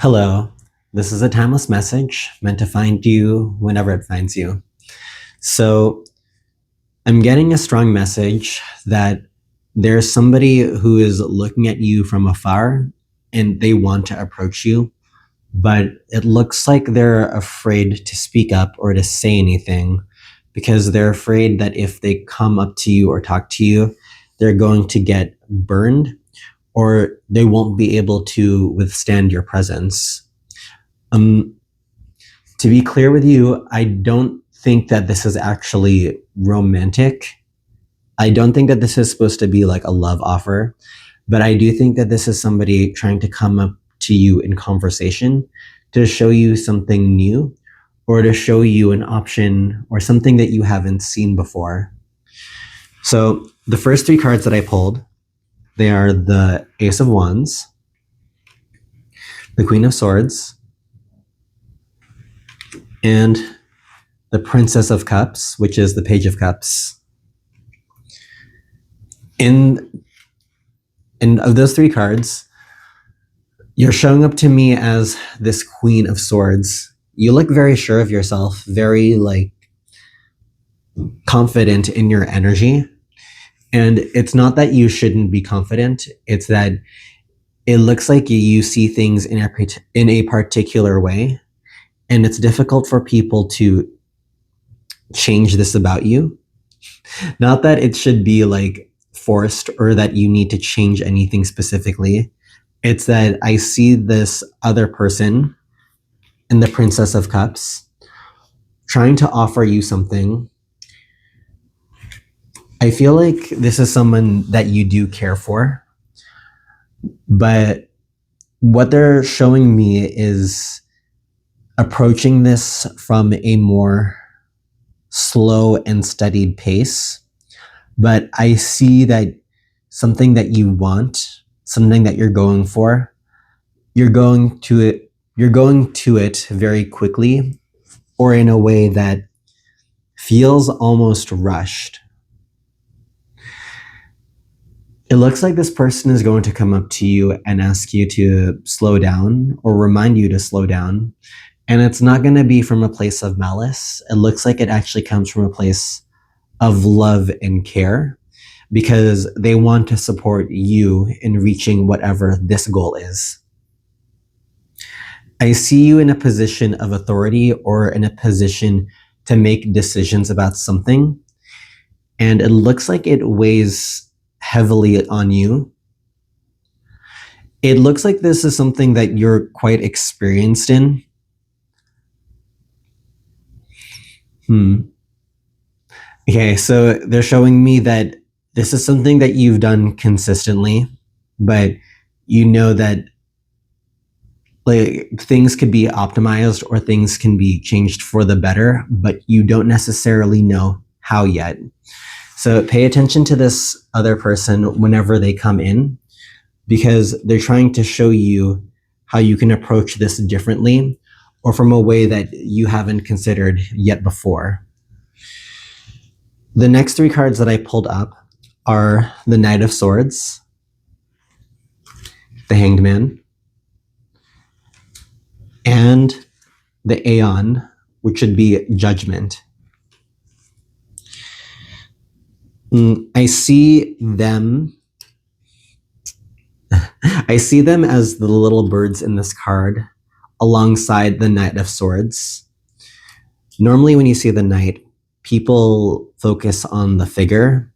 Hello, this is a timeless message meant to find you whenever it finds you. So, I'm getting a strong message that there's somebody who is looking at you from afar and they want to approach you, but it looks like they're afraid to speak up or to say anything because they're afraid that if they come up to you or talk to you, they're going to get burned or they won't be able to withstand your presence. Um, to be clear with you, I don't think that this is actually romantic. I don't think that this is supposed to be like a love offer, but I do think that this is somebody trying to come up to you in conversation to show you something new or to show you an option or something that you haven't seen before. So the first three cards that I pulled, they are the Ace of Wands, the Queen of Swords, and the Princess of Cups, which is the Page of Cups. And of those three cards, you're showing up to me as this Queen of Swords. You look very sure of yourself, very confident in your energy. And it's not that you shouldn't be confident. It's that it looks like you see things in a particular way. And it's difficult for people to change this about you. Not that it should be forced or that you need to change anything specifically. It's that I see this other person in the Princess of Cups trying to offer you something. I feel like this is someone that you do care for, but what they're showing me is approaching this from a more slow and studied pace. But I see that something that you want, something that you're going for, you're going to it very quickly or in a way that feels almost rushed. It looks like this person is going to come up to you and ask you to slow down or remind you to slow down. And it's not going to be from a place of malice. It looks like it actually comes from a place of love and care because they want to support you in reaching whatever this goal is. I see you in a position of authority or in a position to make decisions about something. And it looks like it weighs heavily on you. It looks like this is something that you're quite experienced in. Okay, so they're showing me that this is something that you've done consistently, but you know that things could be optimized or things can be changed for the better, but you don't necessarily know how yet. So pay attention to this other person whenever they come in, because they're trying to show you how you can approach this differently or from a way that you haven't considered yet before. The next three cards that I pulled up are the Knight of Swords, the Hanged Man, and the Aeon, which should be Judgment. I see them as the little birds in this card alongside the Knight of Swords. Normally when you see the Knight, people focus on the figure.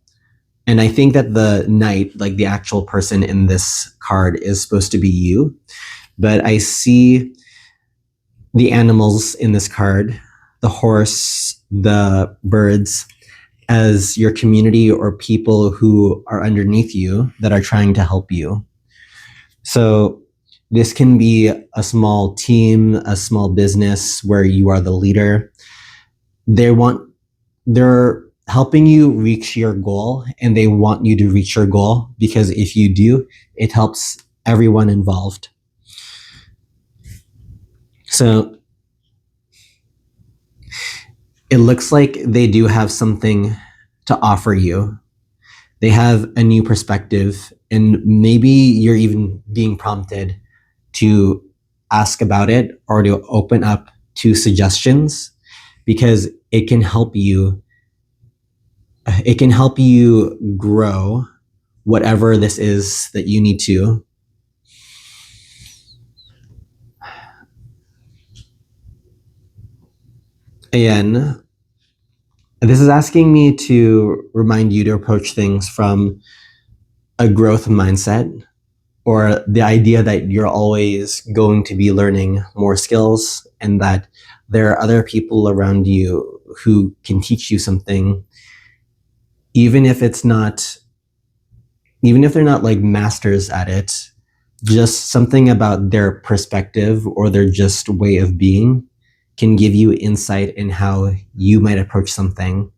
And I think that the Knight, like the actual person in this card, is supposed to be you. But I see the animals in this card, the horse, the birds, as your community or people who are underneath you that are trying to help you. So this can be a small team, a small business where you are the leader. They're helping you reach your goal, and they want you to reach your goal because if you do, it helps everyone involved. So it looks like they do have something to offer you. They have a new perspective, and maybe you're even being prompted to ask about it or to open up to suggestions, because it can help you grow whatever this is that you need to. And this is asking me to remind you to approach things from a growth mindset, or the idea that you're always going to be learning more skills and that there are other people around you who can teach you something, even if they're not like masters at it, just something about their perspective or their just way of being can give you insight in how you might approach something.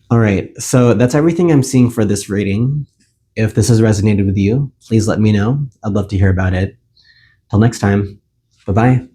All right, so that's everything I'm seeing for this reading. If this has resonated with you, please let me know. I'd love to hear about it. Till next time, bye-bye.